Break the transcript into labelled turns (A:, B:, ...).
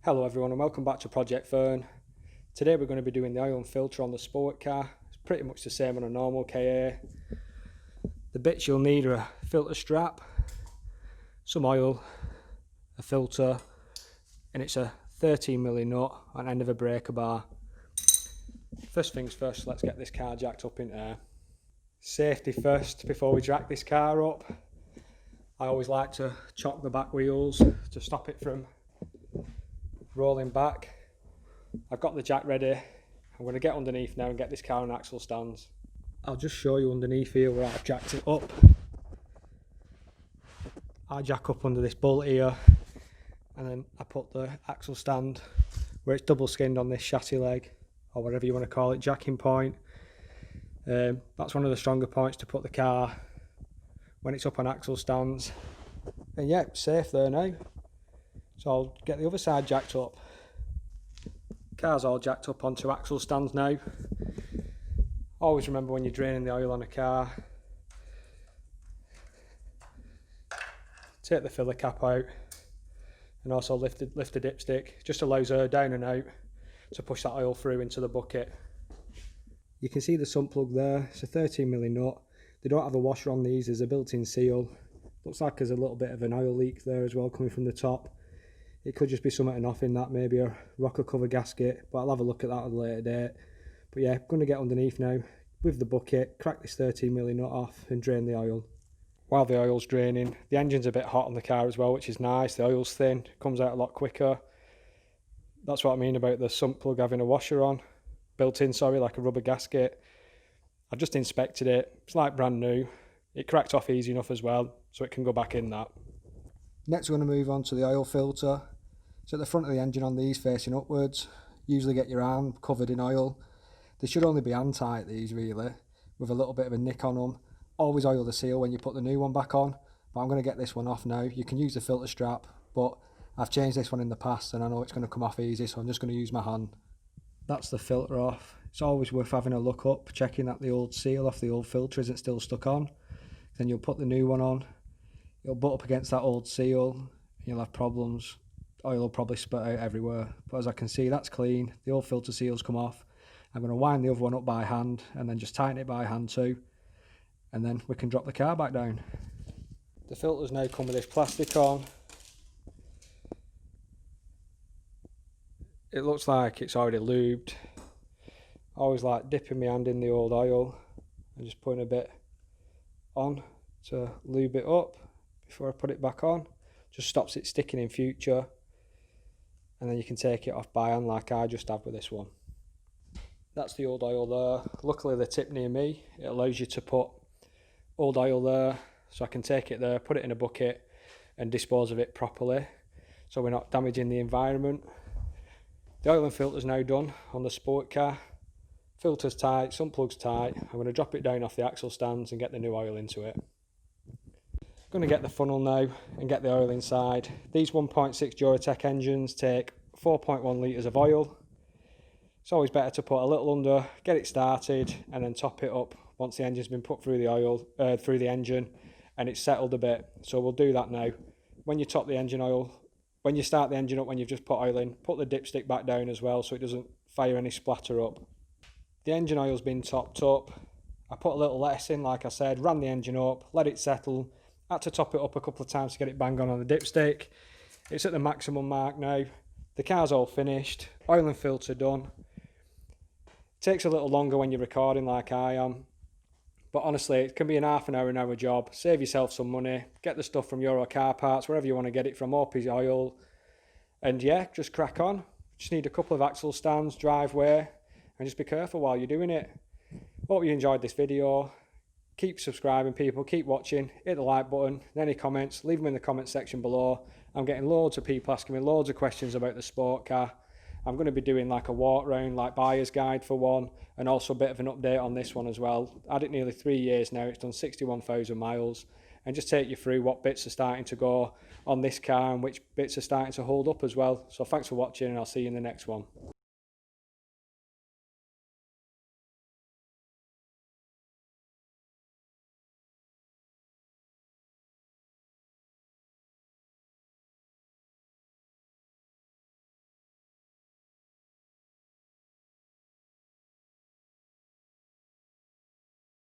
A: Hello everyone and welcome back to Project Fern. Today we're going to be doing the oil and filter on the SportKA. It's pretty much the same on a normal KA. The bits you'll need are a filter strap, some oil, a filter, and it's a 13mm nut on the end of a breaker bar. First things first, let's get this car jacked up in air. Safety first before we jack this car up. I always like to chock the back wheels to stop it from rolling back. I've got the jack ready. I'm going to get underneath now and get this car on axle stands. I'll just show you underneath here where I've jacked it up. I jack up under this bolt here and then I put the axle stand where it's double skinned on this chassis leg, or whatever you want to call it, jacking point. That's one of the stronger points to put the car when it's up on axle stands. And yeah, it's safe there now. So I'll get the other side jacked up. Car's all jacked up onto axle stands now. Always remember when you're draining the oil on a car, take the filler cap out and also lift the dipstick. Just allows air down and out to push that oil through into the bucket. You can see the sump plug there. It's a 13mm nut. They don't have a washer on these, there's a built-in seal. Looks like there's a little bit of an oil leak there as well coming from the top. It could just be something off in that, maybe a rocker cover gasket, but I'll have a look at that at a later date. But yeah, I'm going to get underneath now with the bucket, crack this 13mm nut off and drain the oil. While the oil's draining, the engine's a bit hot on the car as well, which is nice. The oil's thin, comes out a lot quicker. That's what I mean about the sump plug having a washer on, built in, sorry, like a rubber gasket. I've just inspected it, it's like brand new. It cracked off easy enough as well, so it can go back in that. Next we're going to move on to the oil filter. It's at the front of the engine on these, facing upwards. Usually get your arm covered in oil. They should only be hand tight, these really, with a little bit of a nick on them. Always oil the seal when you put the new one back on, but I'm going to get this one off now. You can use the filter strap, but I've changed this one in the past and I know it's going to come off easy, so I'm just going to use my hand. That's the filter off. It's always worth having a look up, checking that the old seal off the old filter isn't still stuck on. Then you'll put the new one on. It'll butt up against that old seal and you'll have problems. Oil will probably spurt out everywhere, but as I can see, that's clean. The old filter seal's come off. I'm going to wind the other one up by hand and then just tighten it by hand too, and then we can drop the car back down. The filters now come with this plastic on. It looks like it's already lubed. I always like dipping my hand in the old oil and just putting a bit on to lube it up before I put it back on. Just stops it sticking in future, and then you can take it off by hand like I just have with this one. That's the old oil there. Luckily the tip near me, it allows you to put old oil there, so I can take it there, put it in a bucket and dispose of it properly, so we're not damaging the environment. The oil and filter's now done on the SportKA. Filter's tight, sump plug's tight. I'm going to drop it down off the axle stands and get the new oil into it. I'm going to get the funnel now and get the oil inside. These 1.6 Duratec engines take 4.1 litres of oil. It's always better to put a little under, get it started and then top it up once the engine's been put through the oil, through the engine and it's settled a bit. So we'll do that now. When you top the engine oil, when you start the engine up, when you've just put oil in, put the dipstick back down as well so it doesn't fire any splatter up. The engine oil's been topped up. I put a little lettuce in, like I said, ran the engine up, let it settle. Had to top it up a couple of times to get it bang on the dipstick. It's at the maximum mark now. The car's all finished, oil and filter done. Takes a little longer when you're recording like I am, but honestly it can be an half an hour job. Save yourself some money, get the stuff from Euro Car Parts, wherever you want to get it from, Orpy's Oil, and yeah, just crack on. Just need a couple of axle stands, driveway, and just be careful while you're doing it. Hope you enjoyed this video. Keep subscribing people, keep watching, hit the like button, any comments, leave them in the comment section below. I'm getting loads of people asking me loads of questions about the SportKA. I'm going to be doing like a walk round, like buyer's guide for one, and also a bit of an update on this one as well. I had it nearly 3 years now, it's done 61,000 miles, and just take you through what bits are starting to go on this car and which bits are starting to hold up as well. So thanks for watching and I'll see you in the next one.